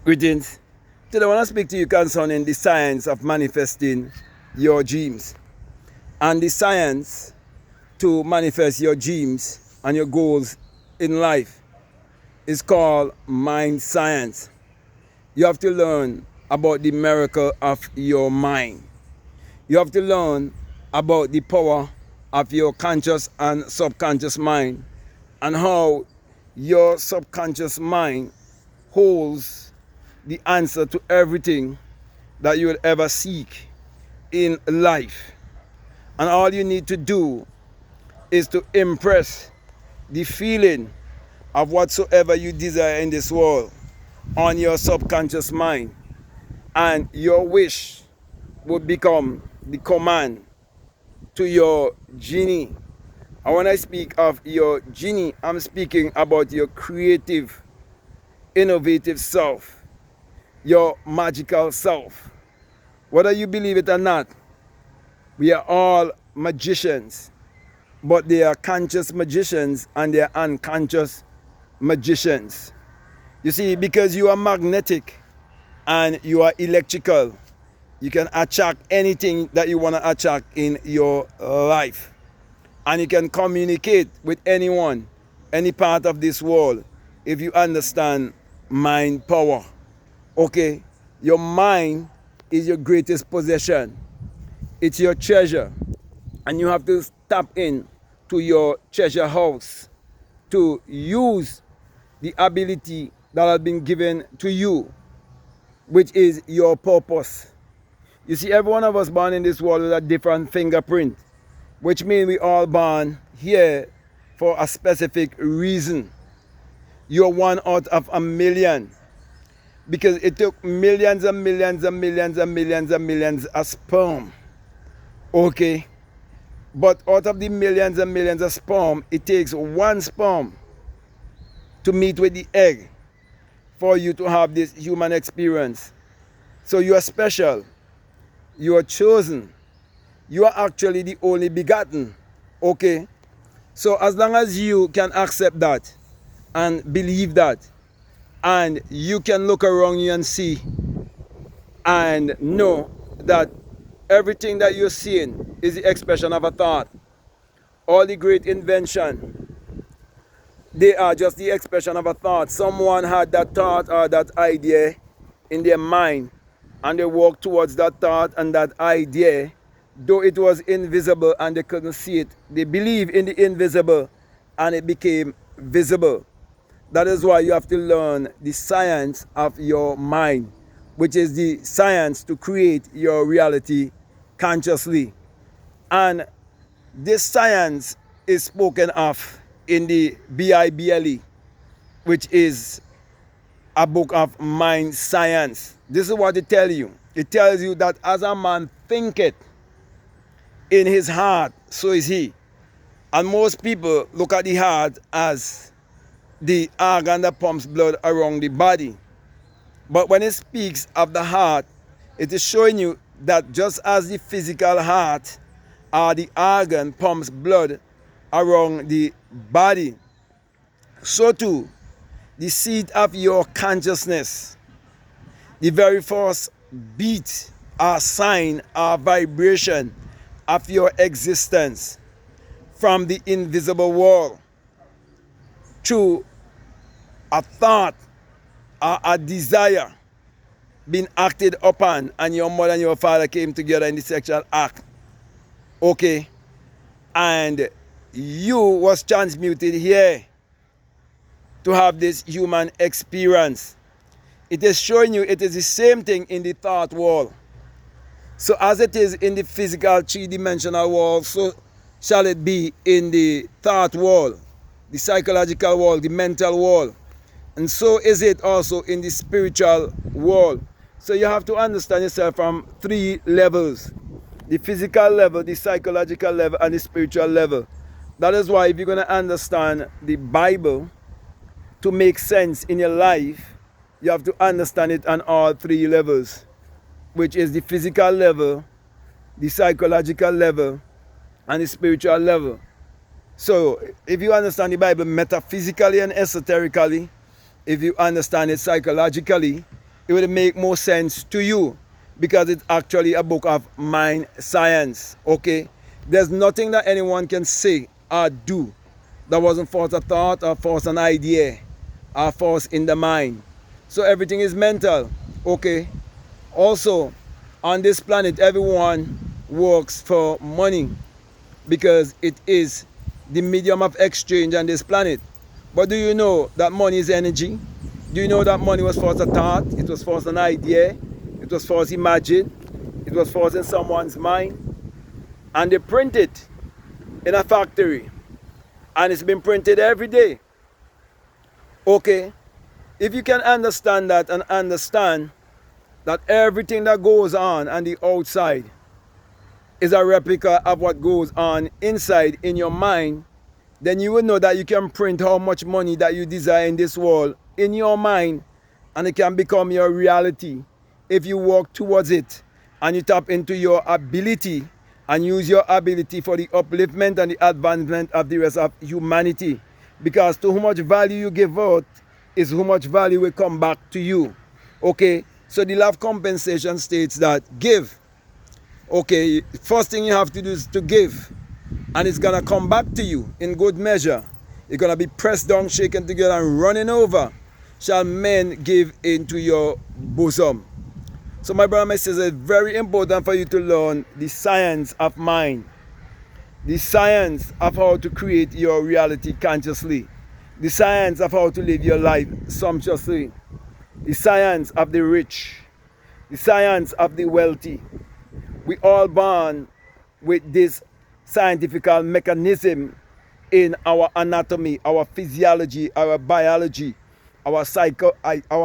Greetings. Today I want to speak to you concerning the science of manifesting your dreams. And the science to manifest your dreams and your goals in life is called mind science. You have to learn about the miracle of your mind. You have to learn about the power of your conscious and subconscious mind and how your subconscious mind holds the answer to everything that you would ever seek in life. And all you need to do is to impress the feeling of whatsoever you desire in this world on your subconscious mind, and your wish would become the command to your genie. And when I speak of your genie, I'm speaking about your creative, innovative self, your magical self. Whether you believe it or not, we are all magicians, but they are conscious magicians and they are unconscious magicians. You see, because you are magnetic and you are electrical, you can attract anything that you want to attract in your life. And you can communicate with anyone, any part of this world, if you understand mind power. Okay? Your mind is your greatest possession. It's your treasure. And you have to tap in to your treasure house to use the ability that has been given to you, which is your purpose. You see, every one of us born in this world with a different fingerprint, which means we all born here for a specific reason. You're one out of a million, because it took millions and millions and millions and millions and millions of sperm. Okay? But out of the millions and millions of sperm, it takes one sperm to meet with the egg for you to have this human experience. So you are special. You are chosen. You are actually the only begotten. Okay? So as long as you can accept that and believe that, and you can look around you and see and know that everything that you're seeing is the expression of a thought. All the great invention, they are just the expression of a thought. Someone had that thought or that idea in their mind, and they walked towards that thought and that idea, though it was invisible and they couldn't see it. They believed in the invisible and it became visible. That is why you have to learn the science of your mind, which is the science to create your reality consciously. And this science is spoken of in the Bible, which is a book of mind science. This is what it tells you. It tells you that as a man thinketh in his heart, so is he. And most people look at the heart as the organ that pumps blood around the body. But when it speaks of the heart, it is showing you that just as the physical heart or the organ pumps blood around the body, so too the seat of your consciousness, the very first beat or sign or vibration of your existence from the invisible world, through a thought or a desire being acted upon, and your mother and your father came together in the sexual act. Okay? And you was transmuted here to have this human experience. It is showing you it is the same thing in the thought world. So as it is in the physical three-dimensional world, so shall it be in the thought world, the psychological world, the mental world. And so is it also in the spiritual world. So you have to understand yourself from three levels: the physical level, the psychological level, and the spiritual level. That is why if you're going to understand the Bible to make sense in your life, you have to understand it on all three levels, which is the physical level, the psychological level, and the spiritual level. So if you understand the Bible metaphysically and esoterically, if you understand it psychologically, it will make more sense to you, because it's actually a book of mind science. Okay, there's nothing that anyone can say or do that wasn't forced a thought or forced an idea or forced in the mind. So everything is mental. Okay, also on this planet everyone works for money, because it is the medium of exchange on this planet. But do you know that money is energy? Do you know that money was first a thought? It was first an idea. It was first imagined. It was first in someone's mind. And they print it in a factory. And it's been printed every day. Okay? If you can understand that and understand that everything that goes on the outside is a replica of what goes on inside in your mind, then you will know that you can print how much money that you desire in this world in your mind, and it can become your reality if you walk towards it and you tap into your ability and use your ability for the upliftment and the advancement of the rest of humanity. Because to how much value you give out is how much value will come back to you. Okay, so the law of compensation states that give. Okay, first thing you have to do is to give, and it's gonna come back to you in good measure. You're gonna be pressed down, shaken together, and running over shall men give into your bosom. So my brother, my sister, it's very important for you to learn the science of mind, the science of how to create your reality consciously, the science of how to live your life sumptuously, the science of the rich, the science of the wealthy. We all born with this scientific mechanism in our anatomy, our physiology, our biology, our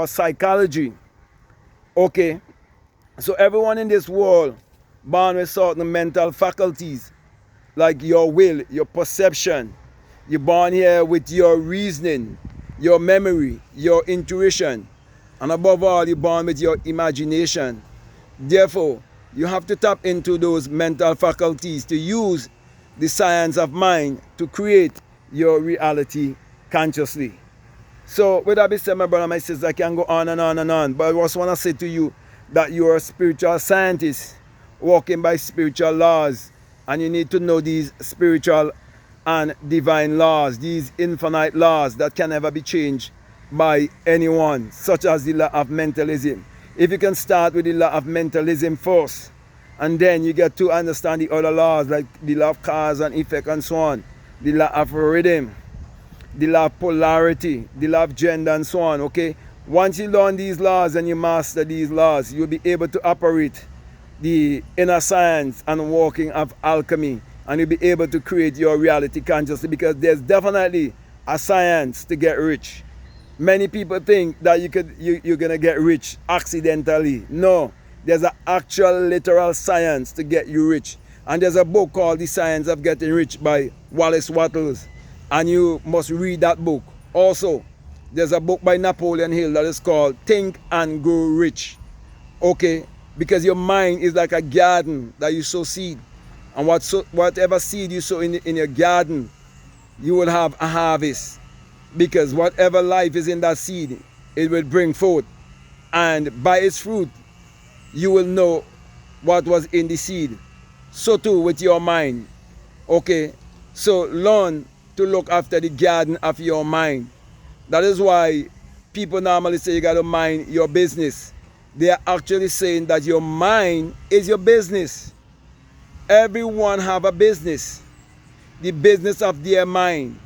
psychology. Okay, so everyone in this world born with certain mental faculties, like your will, your perception. You're born here with your reasoning, your memory, your intuition, and above all, you're born with your imagination. Therefore, you have to tap into those mental faculties to use the science of mind to create your reality consciously. So with that being said, my brother, my sister, I can go on and on and on, but I just want to say to you that you're a spiritual scientist walking by spiritual laws, and you need to know these spiritual and divine laws, these infinite laws that can never be changed by anyone, such as the law of mentalism. If you can start with the law of mentalism first, and then you get to understand the other laws, like the law of cause and effect and so on, the law of rhythm, the law of polarity, the law of gender and so on. Okay, once you learn these laws and you master these laws, you'll be able to operate the inner science and working of alchemy, and you'll be able to create your reality consciously, because there's definitely a science to get rich. Many people think that you're gonna get rich accidentally. No, there's an actual literal science to get you rich. And there's a book called The Science of Getting Rich by Wallace Wattles, and you must read that book. Also, there's a book by Napoleon Hill that is called Think and Grow Rich. Okay, because your mind is like a garden that you sow seed, and whatever seed you sow in your garden, you will have a harvest. Because whatever life is in that seed, it will bring forth, and by its fruit you will know what was in the seed. So too with your mind. Okay, so learn to look after the garden of your mind. That is why people normally say you got to mind your business. They are actually saying that your mind is your business. Everyone have a business, the business of their mind,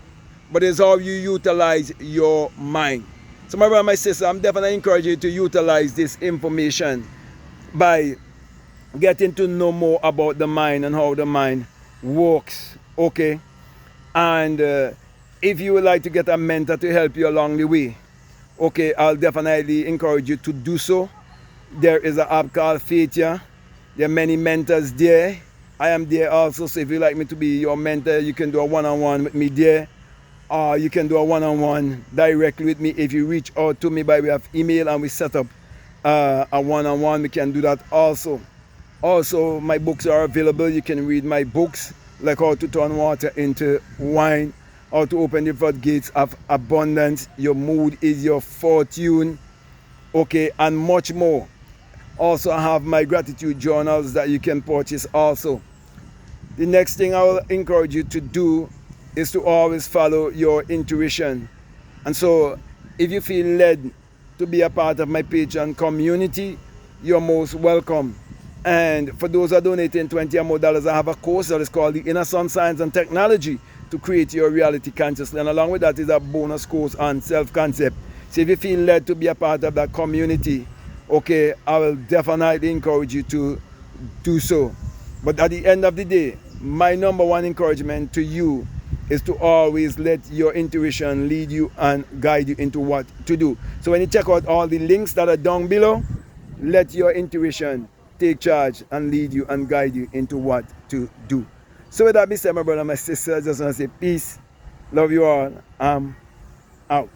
but it's how you utilize your mind. So my brother, my sister, I'm definitely encouraging you to utilize this information by getting to know more about the mind and how the mind works. Okay, and if you would like to get a mentor to help you along the way, okay, I'll definitely encourage you to do so. There is an app called Fatia. There are many mentors there. I am there also, so if you'd like me to be your mentor, you can do a one-on-one with me there, or you can do a one-on-one directly with me. If you reach out to me by way of email and we set up a one-on-one, we can do that also. Also, my books are available. You can read my books, like How to Turn Water into Wine, How to Open the Floodgates of Abundance, Your Mood is Your Fortune, okay, and much more. Also, I have my gratitude journals that you can purchase also. The next thing I will encourage you to do is to always follow your intuition. And so, if you feel led to be a part of my Patreon community, you're most welcome. And for those who are donating $20 or more, I have a course that is called The Inner Sun Science and Technology to Create Your Reality Consciously. And along with that is a bonus course on self-concept. So if you feel led to be a part of that community, okay, I will definitely encourage you to do so. But at the end of the day, my number one encouragement to you is to always let your intuition lead you and guide you into what to do. So when you check out all the links that are down below, let your intuition take charge and lead you and guide you into what to do. So with that being said, my brother, my sister, I just want to say peace. Love you all. I'm out.